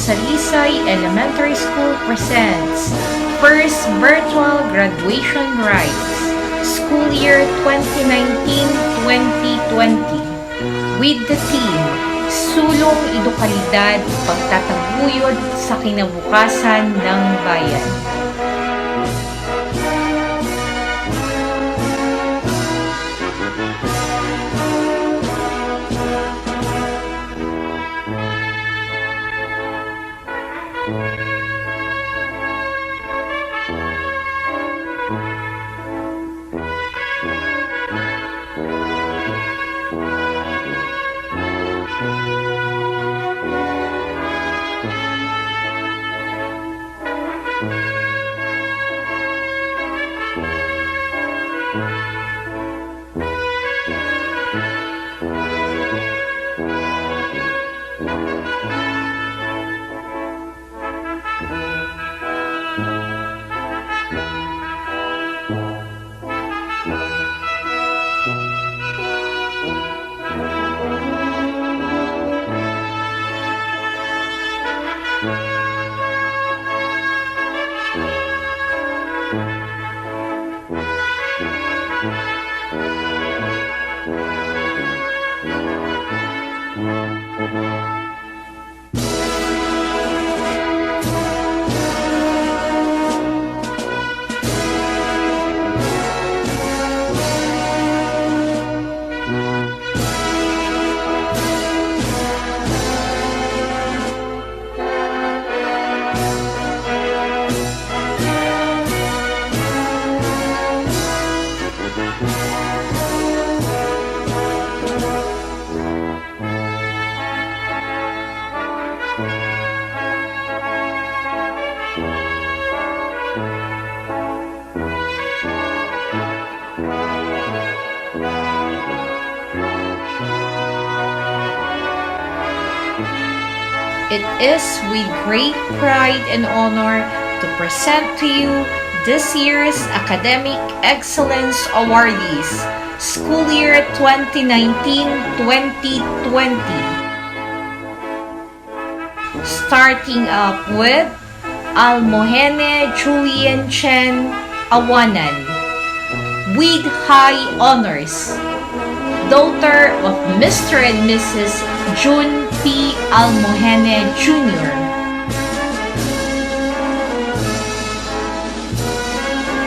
Salisay Elementary School presents First Virtual Graduation Rites, School Year 2019-2020 with the theme Sulong Edukalidad, Pagtataguyod sa Kinabukasan ng Bayan. It is with great pride and honor to present to you this year's Academic Excellence Awardees, School Year 2019-2020. Starting up with Almohene Julian Chen Awanan with high honors, daughter of Mr. and Mrs. June P. Almohene Jr.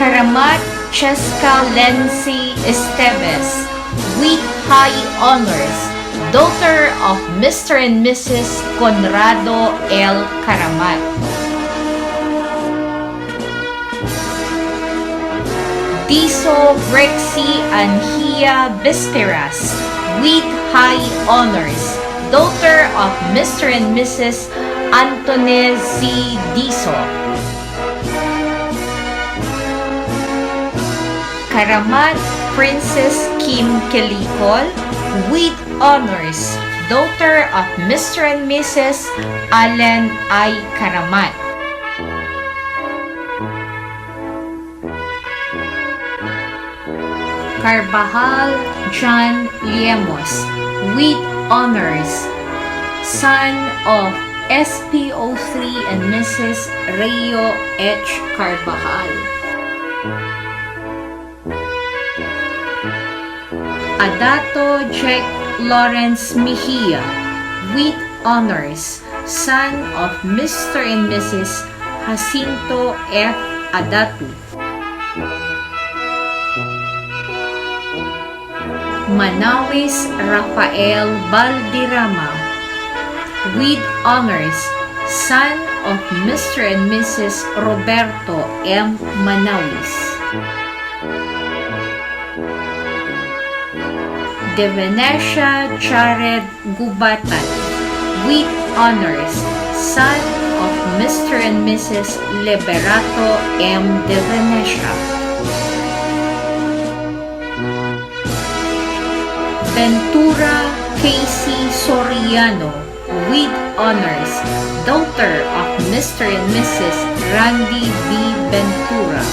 Karamat Cheska Lency Esteves with high honors, daughter of Mr. and Mrs. Conrado L. Karamat. Tiso Brexy Anhia Besteras with high honors, daughter of Mr. and Mrs. Antonezi Diso. Karamat Princess Kim Kelikol with honors, daughter of Mr. and Mrs. Allen I. Karamat. Carbajal John Liemos with honors, son of SPO3 and Mrs. Rayo H. Carbajal. Adato Jack Lawrence Mejia with honors, son of Mr. and Mrs. Jacinto F. Adatu. Manawis Rafael Valderrama with honors, son of Mr. and Mrs. Roberto M. Manawis. De Venecia Jared Gubatan with honors, son of Mr. and Mrs. Liberato M. De Venecia. Ventura Casey Soriano with honors, daughter of Mr. and Mrs. Randy B. Ventura.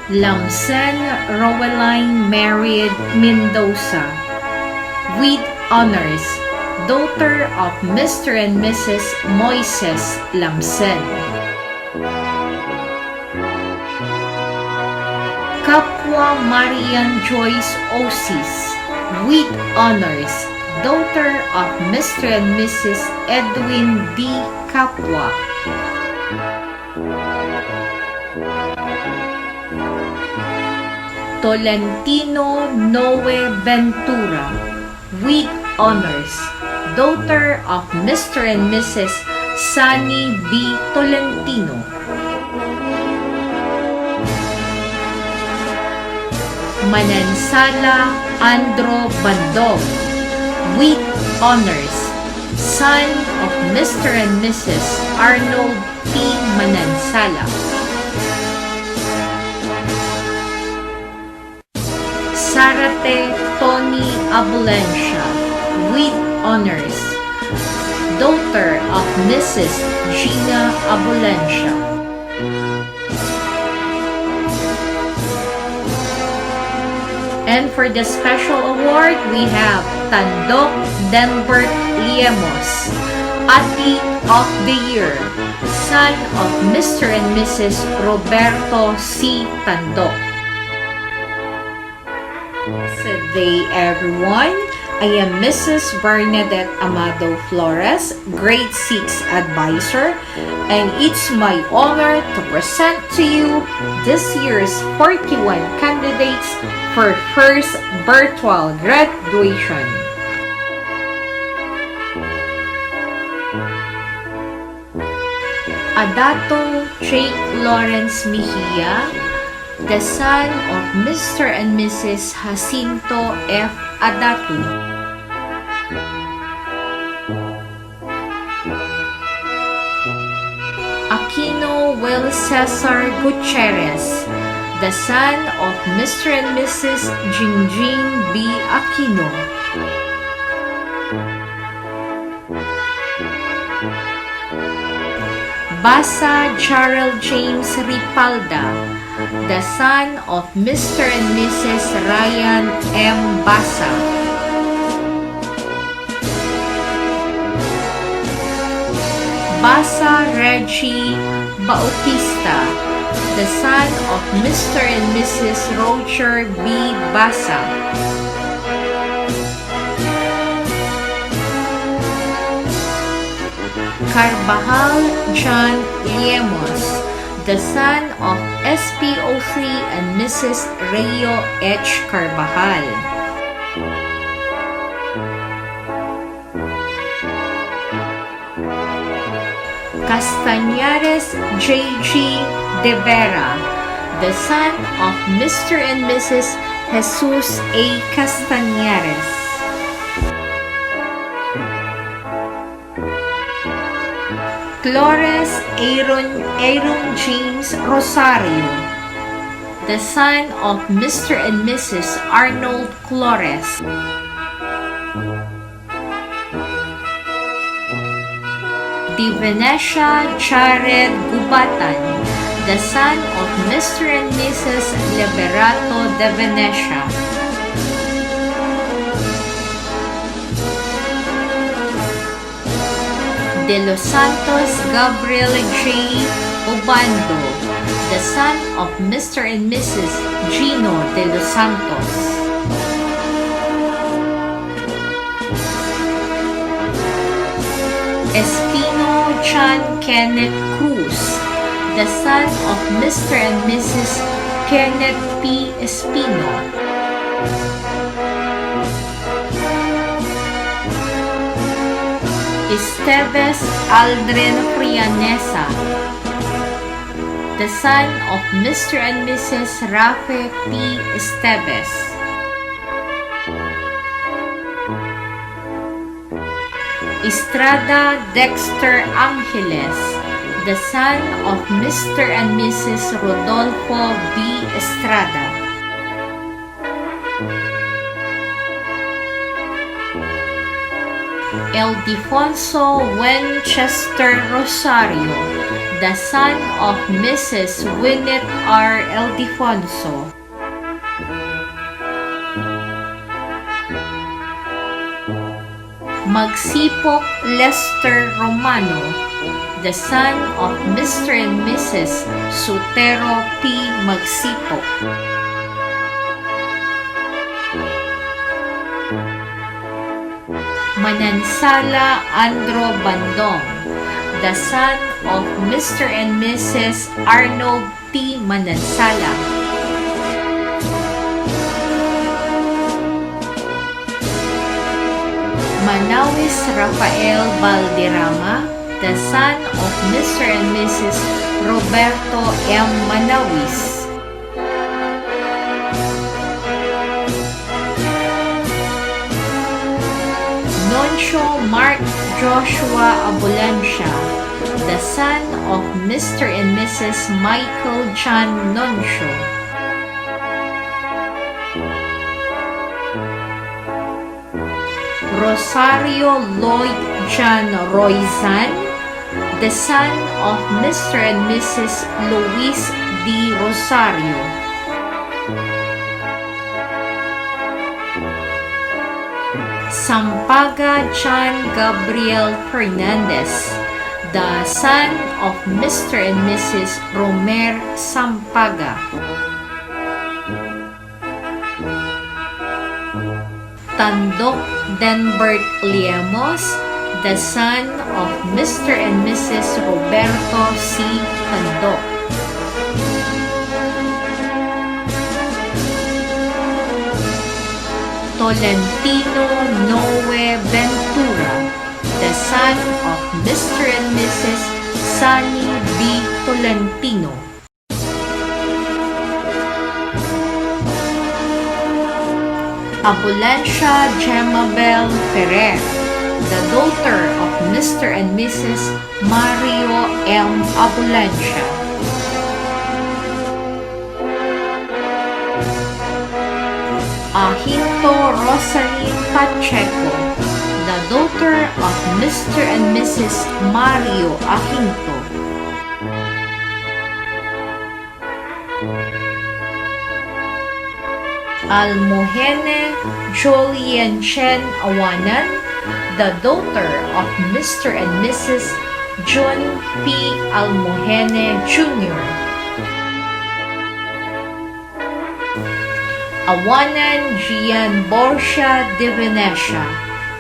Lamsen Roweline married Mendoza with honors, daughter of Mr. and Mrs. Moises Lamsen. Kapwa Marian Joyce Osis, with honors, daughter of Mr. and Mrs. Edwin D. Kapwa. Tolentino Noe Ventura, with honors, daughter of Mr. and Mrs. Sunny B. Tolentino. Manansala Andro Bandog, with honors, son of Mr. and Mrs. Arnold T. Manansala. Sarate Tony Abulencia, with honors, daughter of Mrs. Gina Abulencia. And for the special award, we have Tandok Denbert Liemos, Athlete of the Year, son of Mr. and Mrs. Roberto C. Tandok. Good day, everyone. I am Mrs. Bernadette Amado Flores, Grade 6 Advisor, and it's my honor to present to you this year's 41 candidates for first virtual graduation. Adato Jake Lawrence Mejia, the son of Mr. and Mrs. Jacinto F. Adato. Aquino Will Cesar Gutierrez, the son of Mr. and Mrs. Jingjing B. Aquino. Basa Gerald James Ripalda, the son of Mr. and Mrs. Ryan M. Basa. Basa Reggie Bautista, the son of Mr. and Mrs. Roger B. Basa. Carbajal John Liemos, the son of SPO3 and Mrs. Rayo H. Carbajal. Castañares J.G. De Vera, the son of Mr. and Mrs. Jesus A. Castañares. Flores Aaron James Rosario, the son of Mr. and Mrs. Arnold Flores. Di Venecia Jared Gubatan, the son of Mr. and Mrs. Liberato de Venecia. De Los Santos Gabriel J. Obando, the son of Mr. and Mrs. Gino de Los Santos. Espino John Kenneth Cruz, the son of Mr. and Mrs. Kenneth P. Espino. Esteves Aldrin Frianesa, the son of Mr. and Mrs. Rafe P. Esteves. Estrada Dexter Angeles, the son of Mr. and Mrs. Rodolfo B. Estrada. Ildefonso Winchester Rosario, the son of Mrs. Winnet R. Ildefonso. Magsipok Lester Romano, the son of Mr. and Mrs. Sotero P. Magsipok. Manansala Andro Bandong, the son of Mr. and Mrs. Arnold T. Manansala. Manawis Rafael Valderrama, the son of Mr. and Mrs. Roberto M. Manawis. Noncio Mark Joshua Abulancia, the son of Mr. and Mrs. Michael John Noncio. Rosario Lloyd John Roizan, the son of Mr. and Mrs. Luis D. Rosario. Sampaga John Gabriel Fernandez, the son of Mr. and Mrs. Romer Sampaga. Tandok Denbert Liemos, the son of Mr. and Mrs. Roberto C. Tandok. Tolentino Noe Ventura, the son of Mr. and Mrs. Sunny B. Tolentino. Abulancia Gemabel Ferrer, the daughter of Mr. and Mrs. Mario M. Abulancia. Ahinto Rosaline Pacheco, the daughter of Mr. and Mrs. Mario Ahinto. Almohene Jolien Chen Awanan, the daughter of Mr. and Mrs. John P. Almohene Jr. Awanan Gian Borsia de Venecia,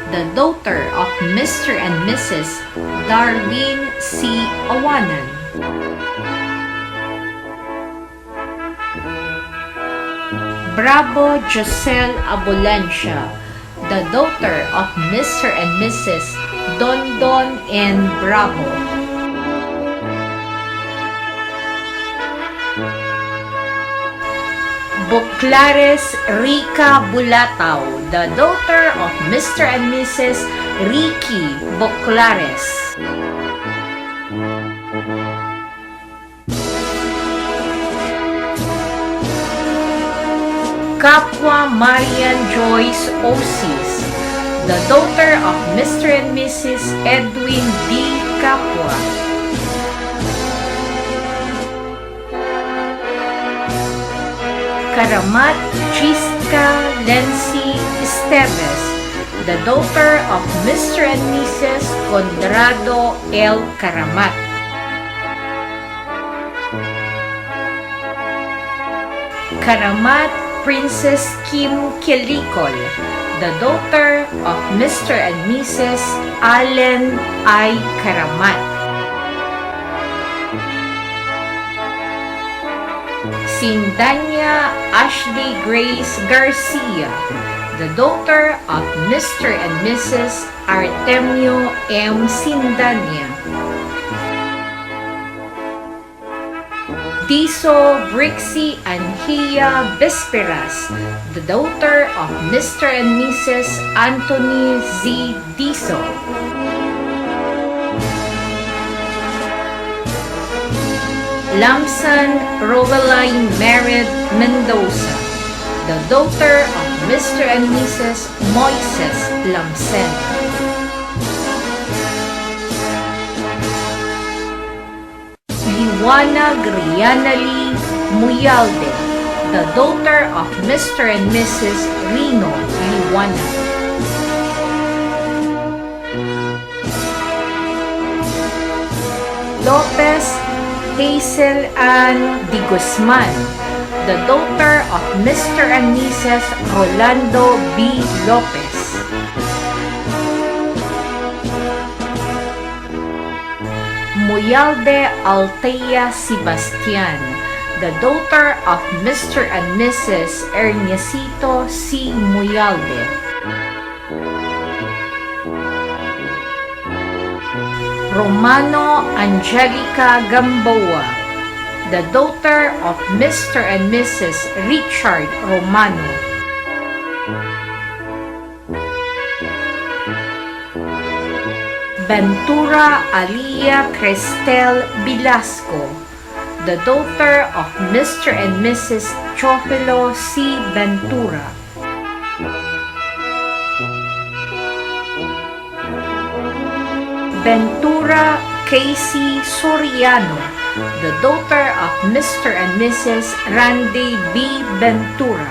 the daughter of Mr. and Mrs. Darwin C. Awanan. Bravo Josel Abulancia, the daughter of Mr. and Mrs. Dondon N. Bravo. Buclares Rica Bulatao, the daughter of Mr. and Mrs. Ricky Buclares. Capua Marian Joyce Osis, the daughter of Mr. and Mrs. Edwin D. Capua. Karamat Chisca Lency Esteves, the daughter of Mr. and Mrs. Condrado L. Karamat. Karamat Princess Kim Kilikol, the daughter of Mr. and Mrs. Allen I. Karamat. Sindanya Ashley Grace Garcia, the daughter of Mr. and Mrs. Artemio M. Sindanya. Tiso Brixie Anhia Vesperas, the daughter of Mr. and Mrs. Anthony Z. Tiso. Lamsan Roweline Merit Mendoza, the daughter of Mr. and Mrs. Moises Lamsen. Liwana Grianali Muyalde, the daughter of Mr. and Mrs. Rino Liwana. Lopez Hazel Ann de Guzman, the daughter of Mr. and Mrs. Rolando B. Lopez. Muyalde Altea Sebastian, the daughter of Mr. and Mrs. Ernesito C. Muyalde. Romano Angelica Gamboa, the daughter of Mr. and Mrs. Richard Romano. Ventura Alia Crestel Velasco, the daughter of Mr. and Mrs. Chofilo C. Ventura. Ventura Casey Soriano, the daughter of Mr. and Mrs. Randy B. Ventura.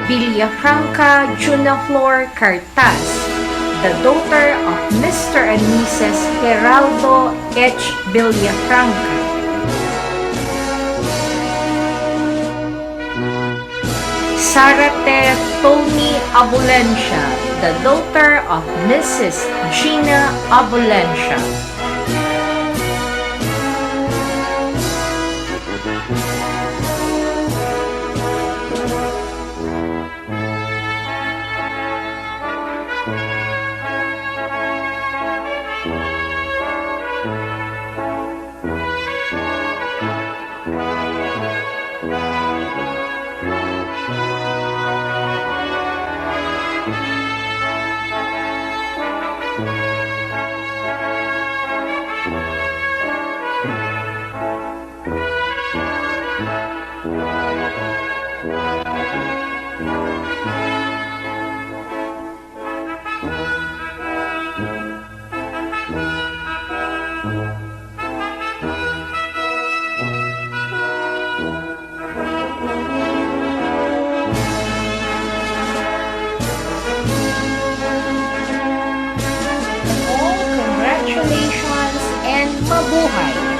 Villafranca Junaflor Cartaz, the daughter of Mr. and Mrs. Geraldo H. Villafranca. Sarate Tony Abulencia, the daughter of Mrs. Gina Abulencia. Congratulations and mabuhay!